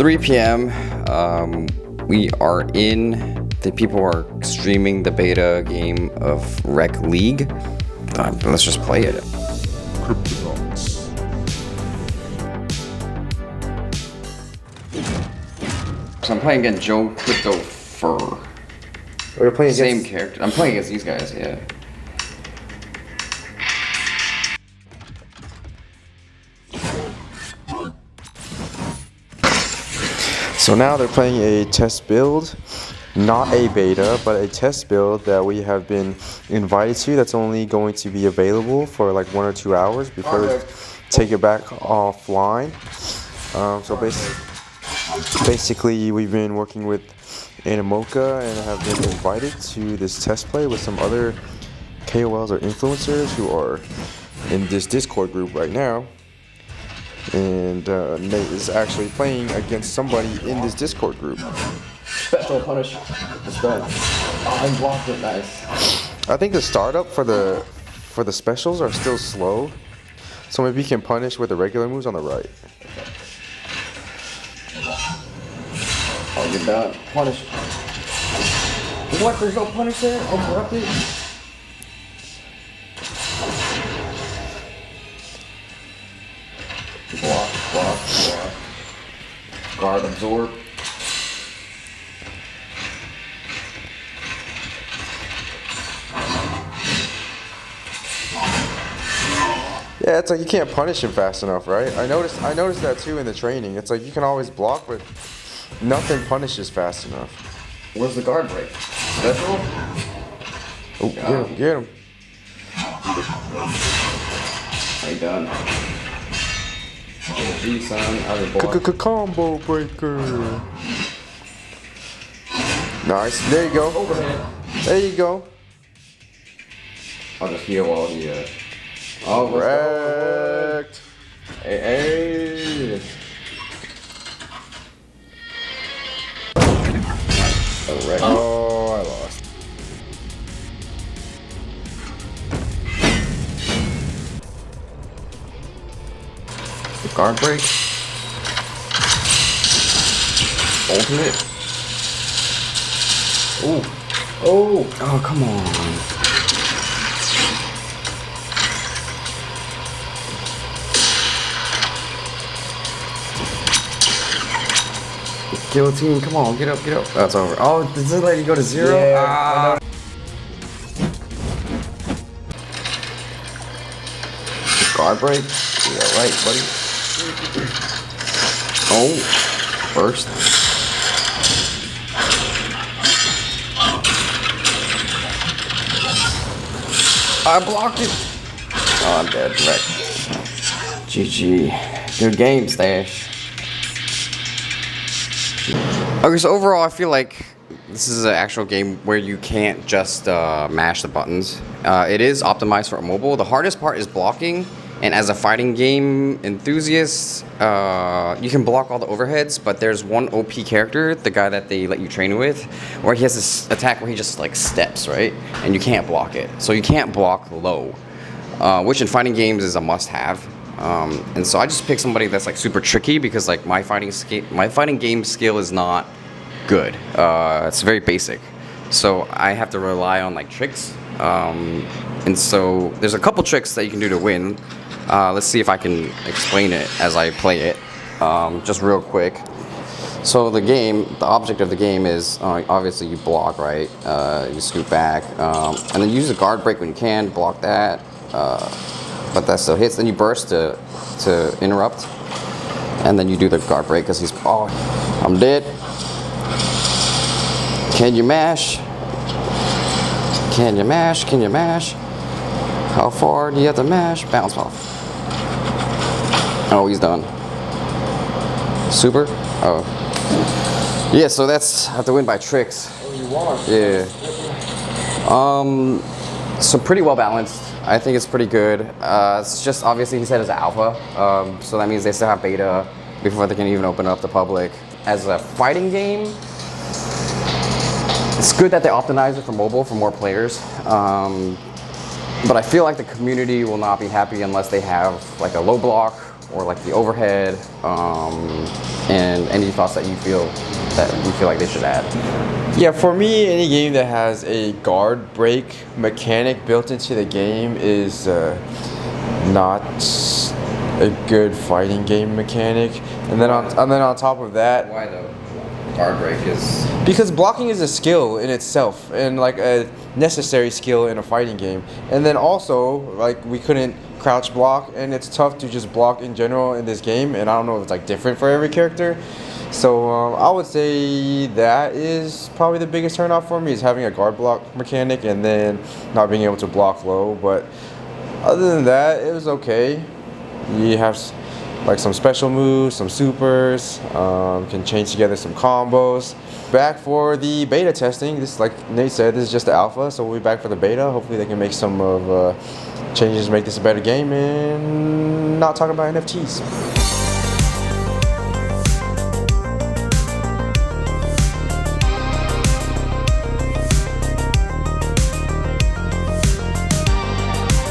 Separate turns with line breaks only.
3 p.m. We are in. The people are streaming the beta game of wreckleague. Let's just play it.
Cryptonauts.
So I'm playing against Joe Crypto Fur.
We're playing
Same
against...
character. I'm playing against these guys, yeah.
So now they're playing a test build, not a beta, but a test build that we have been invited to. That's only going to be available for like 1 or 2 hours before they take it back offline. So basically, we've been working with Animoca and have been invited to this test play with some other KOLs or influencers who are in this Discord group right now. And Nate is actually playing against somebody in this Discord group.
Special punish. It's done. Oh, I blocked it. Nice.
I think the startup for the specials are still slow, so maybe you can punish with the regular moves on the right.
Oh, you're done. Punish. What? There's no punish there? Interrupted? Block, block, block. Guard, absorb.
Yeah, it's like you can't punish him fast enough, right? I noticed that too in the training. It's like you can always block, but nothing punishes fast enough.
Where's the guard break? Special?
Oh, get him.
How you done? Gee, son, out of block.
Combo breaker. Nice. There you go.
Overhead.
There you go.
I'll just heal while he, Oh,
Correct.
Hey. Correct.
Oh, I lost.
Guard break. Ultimate. Ooh. Oh. Oh, come on. Guillotine, come on, get up, get up. That's over. Oh, does this lady go to 0?
Yeah,
Ah. Guard break. Yeah, right, buddy. Oh, first. I blocked it. Oh, I'm dead. Right. GG. Good game, Stash. Okay, so overall, I feel like this is an actual game where you can't just mash the buttons. It is optimized for mobile. The hardest part is blocking. And as a fighting game enthusiast, you can block all the overheads, but there's one OP character, the guy that they let you train with, where he has this attack where he just like steps, right? And you can't block it. So you can't block low, which in fighting games is a must-have. And so I just picked somebody that's like super tricky because like my fighting game skill is not good. It's very basic. So I have to rely on like tricks. And so there's a couple tricks that you can do to win. Let's see if I can explain it as I play it, just real quick. So the object of the game is obviously you block, right? You scoot back, and then use the guard break when you can, block that, but that still hits. Then you burst to interrupt, and then you do the guard break because he's, oh, I'm dead. Can you mash? Can you mash? Can you mash? How far do you have to mash? Bounce off. Oh, he's done. Super? Oh. Yeah, so that's, I have to win by tricks.
Oh, you won.
Yeah. So pretty well balanced. I think it's pretty good. It's just, obviously he said it's an alpha. So that means they still have beta before they can even open up the public. As a fighting game, it's good that they optimize it for mobile for more players. But I feel like the community will not be happy unless they have like a low block or like the overhead, and any thoughts that you feel like they should add?
Yeah, for me, any game that has a guard break mechanic built into the game is not a good fighting game mechanic. And then on top of that,
Why though? Guard break is
because blocking is a skill in itself and like a necessary skill in a fighting game. And then also, like, we couldn't crouch block, and it's tough to just block in general in this game, and I don't know if it's like different for every character. So I would say that is probably the biggest turnoff for me, is having a guard block mechanic and then not being able to block low. But other than that, it was okay. You have like some special moves, some supers, can change together some combos. Back for the beta testing. This, like Nate said, this is just the alpha, so we'll be back for the beta. Hopefully they can make some of changes to make this a better game and not talk about NFTs.